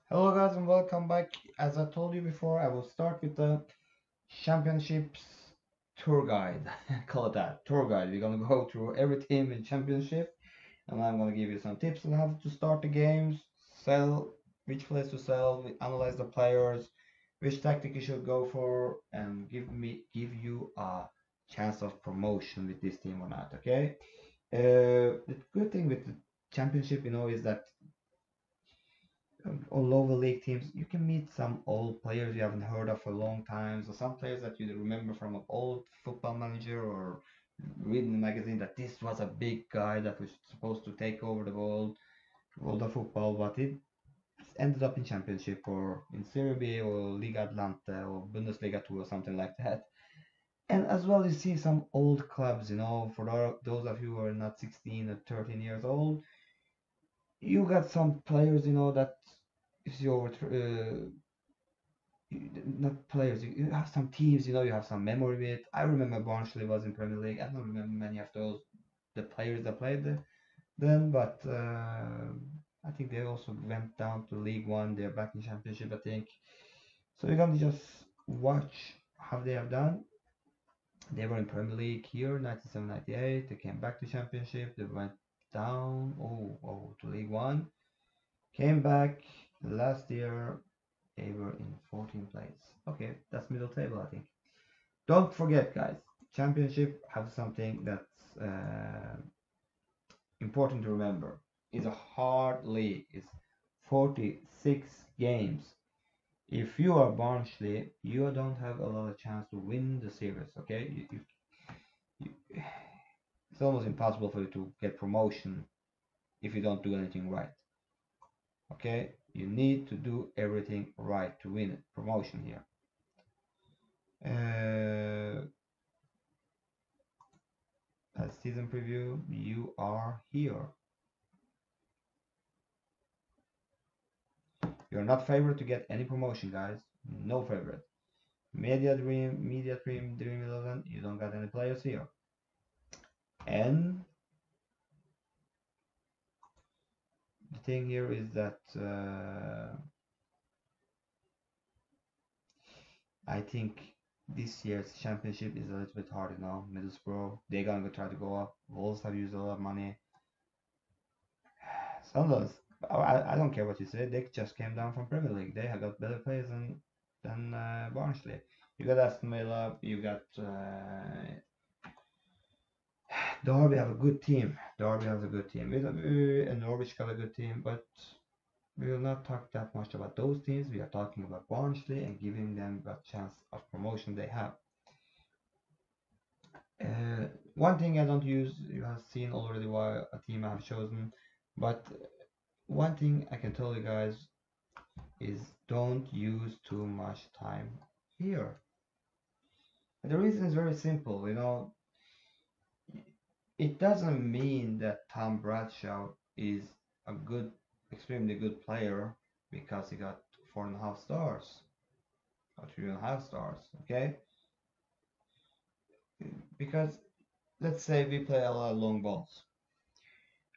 Hello guys and welcome back. As I told you before, I will start with the championships tour guide. Call it that, tour guide. We're gonna go through every team in championship and I'm gonna give you some tips on how to start the games, sell, which place to sell, analyze the players, which tactic you should go for, and give you a chance of promotion with this team or not, okay? The good thing with the championship, is that all lower league teams, you can meet some old players you haven't heard of for a long time, so some players that you remember from an old football manager or read in the magazine that this was a big guy that was supposed to take over world of football, but it ended up in Championship or in Serie B or Liga Atlanta or Bundesliga 2 or something like that. And as well, you see some old clubs, for those of you who are not 16 or 13 years old, you got some players, that if you over not players, you have some teams, you have some memory with. I remember Barnsley was in Premier League. I don't remember many of the players that played then, but I think they also went down to League One. They're back in Championship, I think. So you're gonna just watch how they have done. They were in Premier League here, 97, 98. They came back to Championship. They went down, to League One. Came back last year. They were in 14th place. Okay, that's middle table, I think. Don't forget, guys, championship have something that's important to remember. It's a hard league. It's 46 games. If you are Barnsley, you don't have a lot of chance to win the series. Okay, you, it's almost impossible for you to get promotion if you don't do anything right. Okay, you need to do everything right to win promotion here. As season preview, you are here. You're not favored to get any promotion, guys. No favorite. Media Dream 11. You don't got any players here. And the thing here is that I think this year's championship is a little bit hard, Middlesbrough, they're gonna try to go up. Wolves have used a lot of money. Sunderland, I don't care what you say. They just came down from Premier League. They have got better players than Barnsley. You got Aston Villa. You got Derby have a good team. Derby has a good team. And Norwich got a good team, but we will not talk that much about those teams. We are talking about Barnsley and giving them a chance of promotion they have. One thing I don't use, you have seen already why a team I have chosen, but one thing I can tell you guys is don't use too much time here. And the reason is very simple, it doesn't mean that Tom Bradshaw is a extremely good player because he got 4.5 stars or 3.5 stars, okay? Because let's say we play a lot of long balls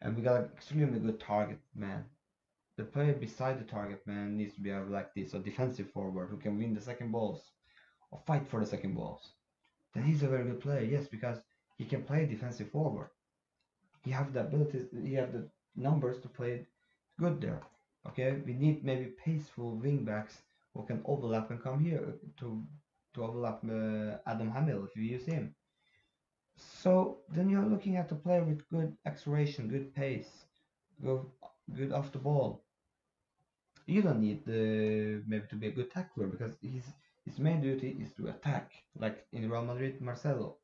and we got an extremely good target man. The player beside the target man needs to be like this, a defensive forward who can win the second balls or fight for the second balls. Then he's a very good player, yes, because he can play defensive forward. He have the abilities, he have the numbers to play good there. Okay, we need maybe paceful wing backs who can overlap and come here to overlap Adam Hamill if you use him. So then you're looking at a player with good acceleration, good pace, good off the ball. You don't need maybe to be a good tackler because his main duty is to attack, like in Real Madrid, Marcelo.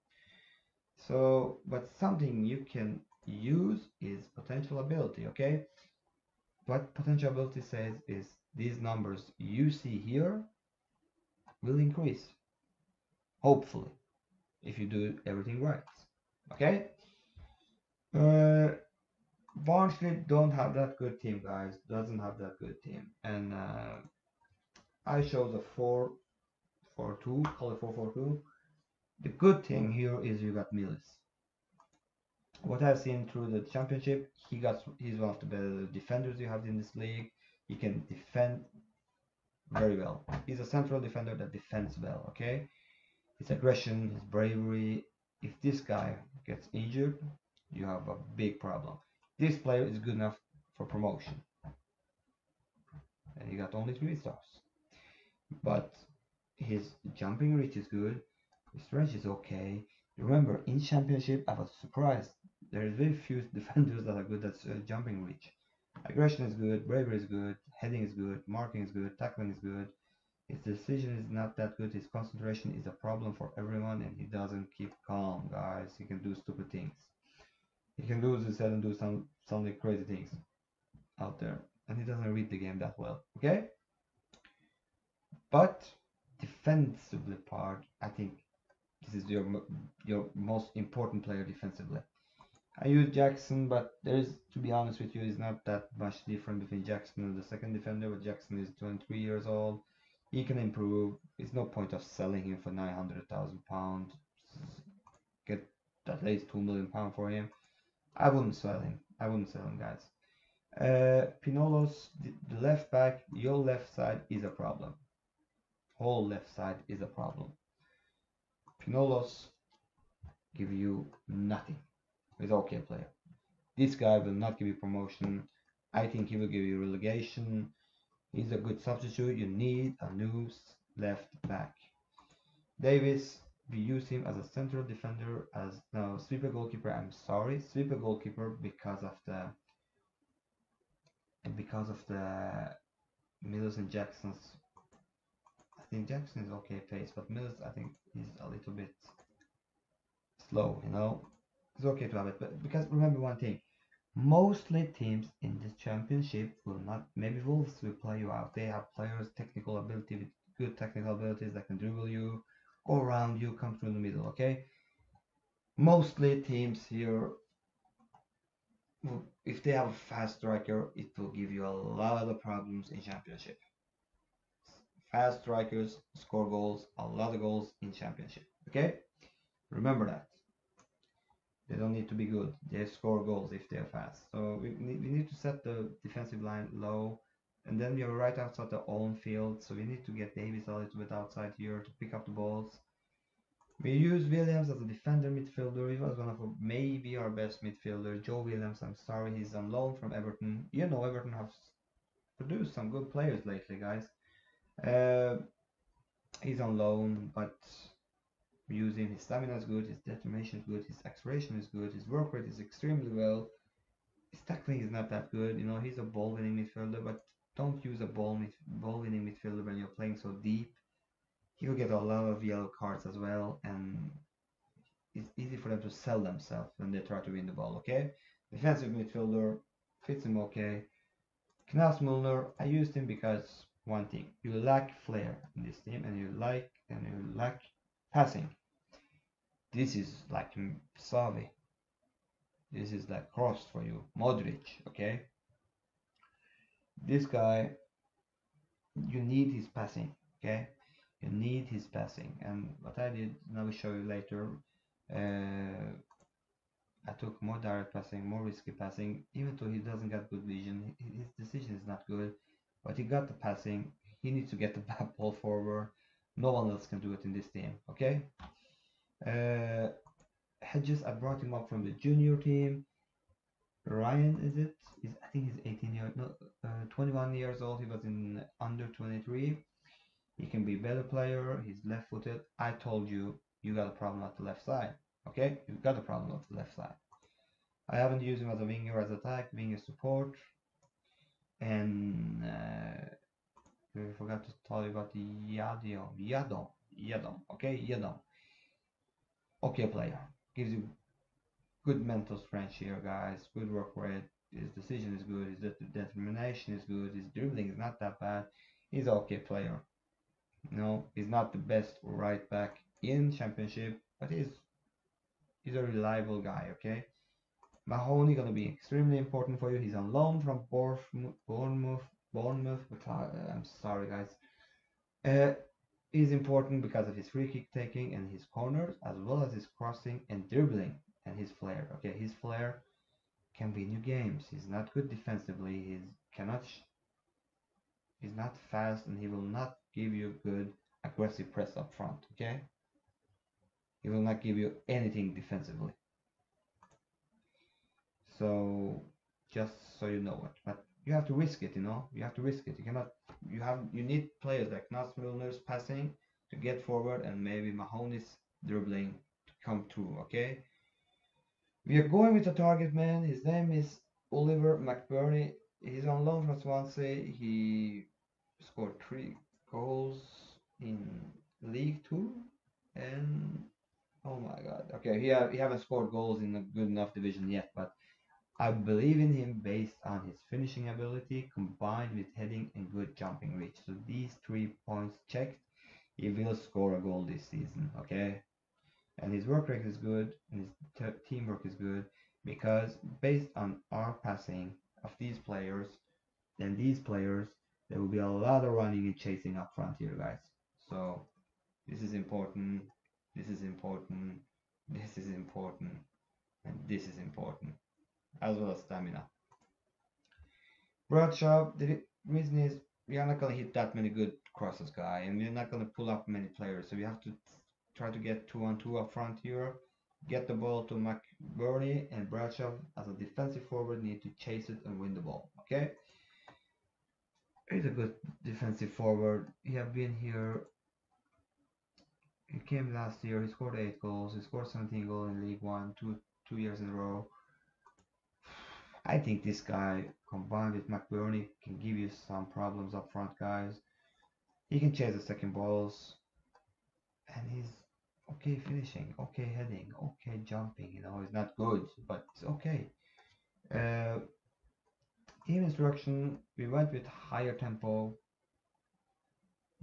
So, but something you can use is potential ability, okay? What potential ability says is these numbers you see here will increase, hopefully, if you do everything right, okay? Uh, Barnsley don't have that good team, guys. Doesn't have that good team, and I chose a 4-4-2, call it 4-4-2. The good thing here is you got Millis. What I've seen through the championship, he's one of the better defenders you have in this league. He can defend very well. He's a central defender that defends well, okay? His aggression, his bravery. If this guy gets injured, you have a big problem. This player is good enough for promotion. And he got only 3 stars. But his jumping reach is good. His range is okay. Remember, in championship, I was surprised. There is very few defenders that are good at jumping reach. Aggression is good, bravery is good, heading is good, marking is good, tackling is good. His decision is not that good. His concentration is a problem for everyone, and he doesn't keep calm, guys. He can do stupid things. He can lose his head and do some crazy things out there, and he doesn't read the game that well. Okay, but defensively part, I think this is your most important player defensively. I use Jackson, but there's, to be honest with you, is not that much different between Jackson and the second defender. But Jackson is 23 years old. He can improve. It's no point of selling him for £900,000. Get at least £2 million for him. I wouldn't sell him. I wouldn't sell him, guys. Pinolos, the left back, your left side is a problem. Whole left side is a problem. Pinolos give you nothing. He's okay player. This guy will not give you promotion. I think he will give you relegation. He's a good substitute. You need a new left back. Davis, we use him as a central defender, as no sweeper goalkeeper. I'm sorry, sweeper goalkeeper because of the Mills and Jackson's. I think Jackson is okay pace, but Mills I think he's a little bit slow. You know, it's okay to have it, but because remember one thing. Mostly teams in this championship will not, maybe Wolves will play you out. They have players, technical ability, with good technical abilities that can dribble you, go around you, come through the middle, okay? Mostly teams here, if they have a fast striker, it will give you a lot of problems in championship. Fast strikers score goals, a lot of goals in championship, okay? Remember that. They don't need to be good. They score goals if they're fast. So we need to set the defensive line low. And then we are right outside the own field. So we need to get Davis a little bit outside here to pick up the balls. We use Williams as a defender midfielder. He was one of maybe our best midfielder. Joe Williams, I'm sorry, he's on loan from Everton. You know Everton has produced some good players lately, guys. He's on loan, but using his stamina is good, his determination is good, his acceleration is good, his work rate is extremely well. His tackling is not that good, you know. He's a ball-winning midfielder, but don't use a ball-winning midfielder when you're playing so deep. He will get a lot of yellow cards as well, and it's easy for them to sell themselves when they try to win the ball. Okay, defensive midfielder fits him okay. Knaus Milner, I used him because one thing, you lack flair in this team, and you lack passing. This is like Savi. This is like Cross for you. Modric, okay? This guy, you need his passing, okay? You need his passing. And what I did, and I will show you later, I took more direct passing, more risky passing, even though he doesn't get good vision. His decision is not good, but he got the passing. He needs to get the ball forward. No one else can do it in this team, okay? Hedges, I brought him up from the junior team. Ryan, is it? I think he's 21 years old. He was in under 23. He can be a better player. He's left-footed. I told you, you got a problem at the left side. Okay, you got a problem at the left side. I haven't used him as a winger, as attack, winger support, and we forgot to tell you about the Yadom. Okay, Yadom. Okay player. Gives you good mental strength here, guys. Good work rate. His decision is good. His determination is good. His dribbling is not that bad. He's an okay player. No, he's not the best right back in championship, but he's a reliable guy. Okay. Mahoney gonna be extremely important for you. He's on loan from Bournemouth. I'm sorry, guys. He's important because of his free kick taking and his corners, as well as his crossing and dribbling and his flair. Okay, his flair can win you games. He's not good defensively. He's not fast, and he will not give you good aggressive press up front. Okay, he will not give you anything defensively. So just so you know it, but you have to risk it. You know, you have to risk it. You cannot. You need players like Knas Milner's passing to get forward, and maybe Mahoney's dribbling to come through. Okay, we are going with a target man. His name is Oliver McBurney. He's on loan from Swansea. He scored 3 goals in League Two, and oh my God. Okay, he haven't scored goals in a good enough division yet, but I believe in him based on his finishing ability combined with heading and good jumping reach. So these 3 points checked, he will score a goal this season. Okay, and his work rate is good, and his teamwork is good because based on our passing of these players, then these players, there will be a lot of running and chasing up front here, guys. So this is important. This is important. This is important, and this is important, as well as stamina. Bradshaw, the reason is we are not going to hit that many good crosses, guy, and we're not going to pull up many players. So we have to try to get 2-on-2 up front here, get the ball to McBurney, and Bradshaw as a defensive forward need to chase it and win the ball. Okay, he's a good defensive forward. He have been here. He came last year. He scored 8 goals. He scored 17 goals in League One, two years in a row. I think this guy combined with McBurney can give you some problems up front, guys. He can chase the second balls, and he's okay finishing, okay heading, okay jumping. You know, he's not good, but it's okay. Team instruction, we went with higher tempo.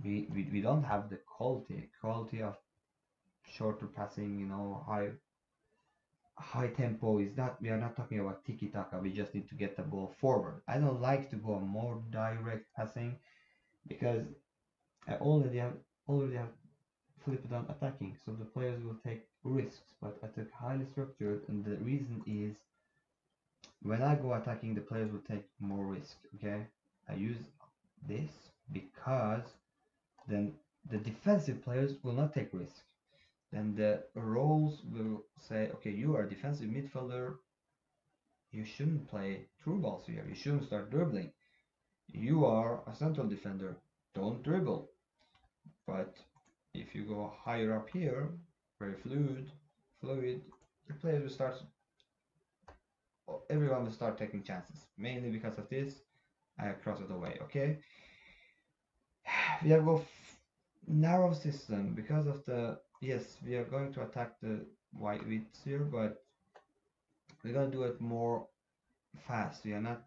We don't have the quality of shorter passing. You know, high tempo is not. We are not talking about tiki taka. We just need to get the ball forward. I don't like to go more direct passing because I already have flipped on attacking, so the players will take risks. But I took highly structured, and the reason is when I go attacking, the players will take more risk. Okay, I use this because then the defensive players will not take risk. Then the roles will say, okay, you are a defensive midfielder. You shouldn't play through balls here. You shouldn't start dribbling. You are a central defender. Don't dribble. But if you go higher up here, very fluid, the players will start. Everyone will start taking chances. Mainly because of this, I cross it away. Okay. We have go narrow system because of the yes. We are going to attack the white widths here, but we're gonna do it more fast. We are not.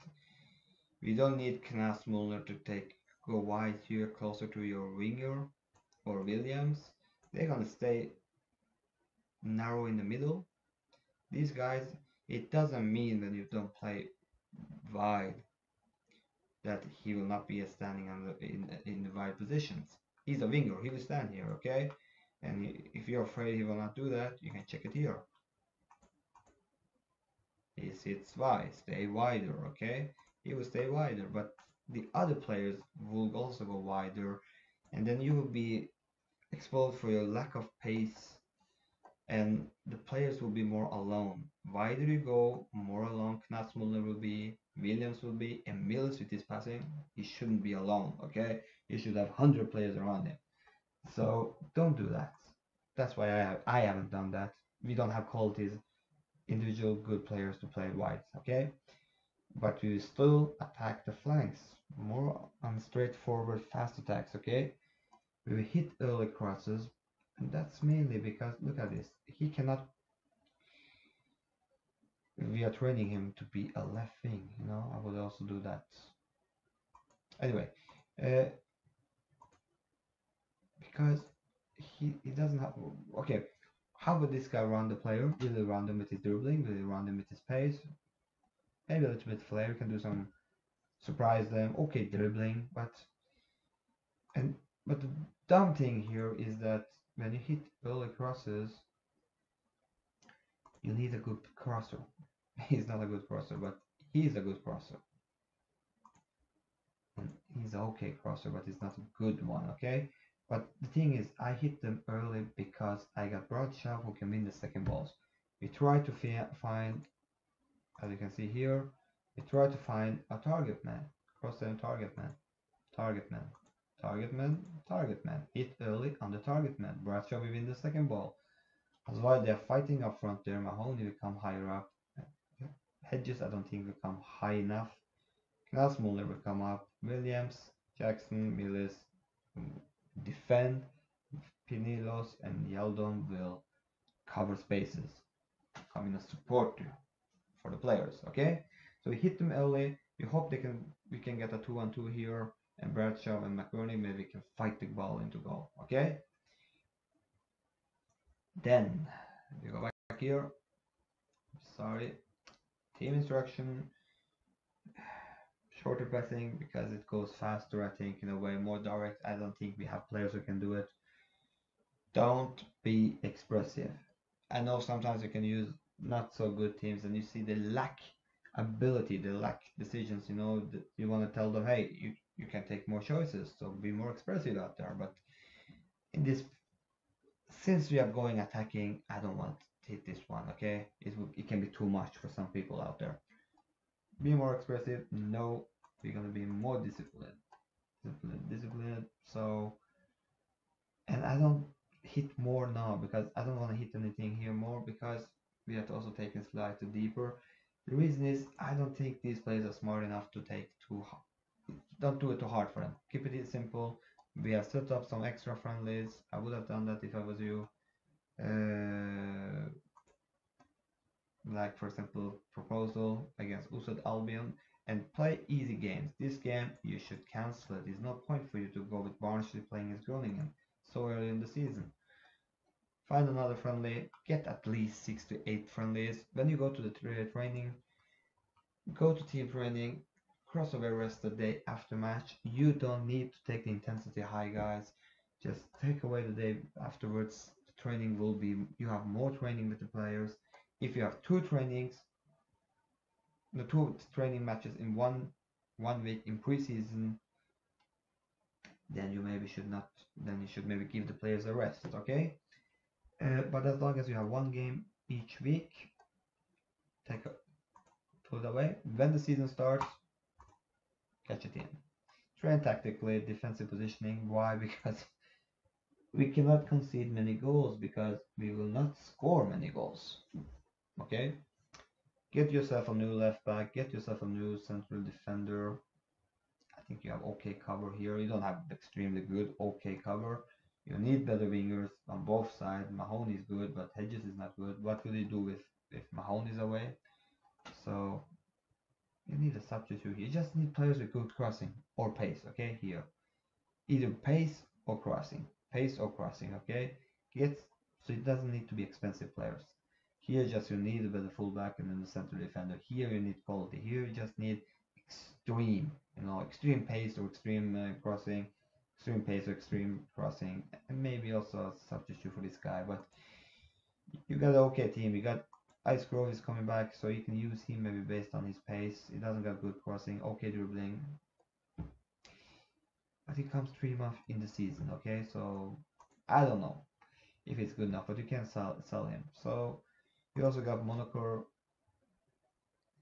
We don't need Knas Muller to go wide here closer to your winger or Williams. They're gonna stay narrow in the middle. These guys, it doesn't mean that you don't play wide that he will not be standing in the wide positions. He's a winger. He will stand here, okay? And if you're afraid he will not do that, you can check it here. He sits wide. Stay wider, okay? He will stay wider, but the other players will also go wider, and then you will be exposed for your lack of pace, and the players will be more alone. Wider you go, more alone Knas Muller will be, Williams will be, and Mills with his passing, he shouldn't be alone, okay? You should have 100 players around him. So don't do that. That's why I haven't done that. We don't have qualities, individual good players to play wide, okay? But we still attack the flanks, more on straightforward fast attacks, okay? We will hit early crosses, and that's mainly because, look at this, he cannot, we are training him to be a left wing, you know, I would also do that. Anyway, because he doesn't have, okay, how would this guy run the player? Will he run them with his dribbling? Will he run them with his pace? Maybe a little bit flair, can do some, surprise them, okay, dribbling, but the dumb thing here is that when you hit early crosses, you need a good crosser. He's not a good crosser, but he's a good crosser. And he's an okay crosser, but he's not a good one, okay? But the thing is, I hit them early because I got Bradshaw who can win the second balls. We try to find, as you can see here, we try to find a target man, cross and target man, target man, target man, target man. Hit early on the target man. Bradshaw will win the second ball. That's why they're fighting up front there. Mahoney will come higher up. Hedges, I don't think will come high enough. Muller will come up. Williams, Jackson, Millis defend. Pinilos and Yeldon will cover spaces, come in as support for the players. Okay, so we hit them early. We hope we can get a 2-on-2 here, and Bradshaw and McBurney maybe can fight the ball into goal. Okay, then we go back here. Sorry, team instruction. Shorter pressing because it goes faster, I think, in a way, more direct. I don't think we have players who can do it. Don't be expressive. I know sometimes you can use not so good teams and you see the lack ability, the lack decisions, you know, you want to tell them, hey, you can take more choices, so be more expressive out there. But in this, since we are going attacking, I don't want to hit this one, okay? It can be too much for some people out there. Be more expressive. No, we're going to be more disciplined. Disciplined. So, and I don't hit more now because I don't want to hit anything here more because we have to also take a slide to deeper. The reason is I don't think these players are smart enough to take too hard. Don't do it too hard for them. Keep it simple. We have set up some extra friendlies. I would have done that if I was you. Like for example, proposal against Usad Albion and play easy games. This game you should cancel it. There's no point for you to go with Barnsley playing as Groningen so early in the season. Find another friendly, get at least 6 to 8 friendlies. When you go to the training, go to team training, crossover rest the day after match. You don't need to take the intensity high, guys. Just take away the day afterwards. The training will be, you have more training with the players. If you have two trainings, the two training matches in one week in preseason, then you maybe should not, then you should maybe give the players a rest, okay? But as long as you have one game each week, put it away. When the season starts, catch it in. Train tactically, defensive positioning. Why? Because we cannot concede many goals because we will not score many goals. Okay? Get yourself a new left back, get yourself a new central defender. I think you have okay cover here. You don't have extremely good okay cover. You need better wingers on both sides. Mahoney is good, but Hedges is not good. What will you do if Mahoney is away? So you need a substitute. You just need players with good crossing or pace. Okay, here, either pace or crossing, Okay, so it doesn't need to be expensive players. Here, just you need a better fullback and then the center defender. Here, you need quality. Here, you just need extreme, extreme pace or extreme crossing, extreme pace or extreme crossing, and maybe also a substitute for this guy. But you got an okay team. You got Ice Grove is coming back, so you can use him maybe based on his pace. He doesn't got good crossing, okay dribbling, but he comes 3 months in the season. Okay, so I don't know if it's good enough, but you can sell him. So you also got Monaco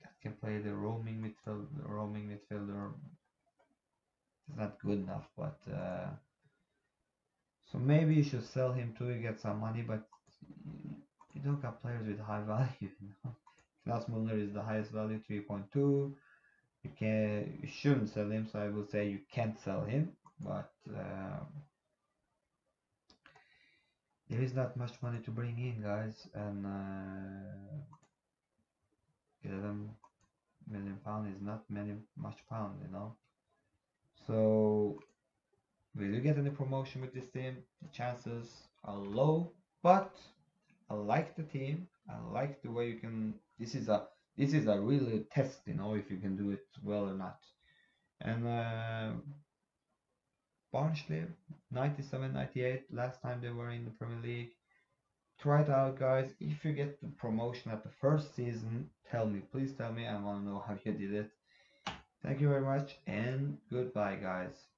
that can play the roaming midfielder. It's not good enough, but so maybe you should sell him too. You get some money, but you don't got players with high value. Klaus Muller is the highest value, 3.2. You shouldn't sell him, so I will say you can't sell him, but there is not much money to bring in, guys, and £11 million is not much pound, So will you get any promotion with this team? The chances are low, but I like the team. I like the way you can. This is a really test, if you can do it well or not. And Barnsley, 97, 98, last time they were in the Premier League. Try it out, guys. If you get the promotion at the first season, tell me. Please tell me. I want to know how you did it. Thank you very much and goodbye, guys.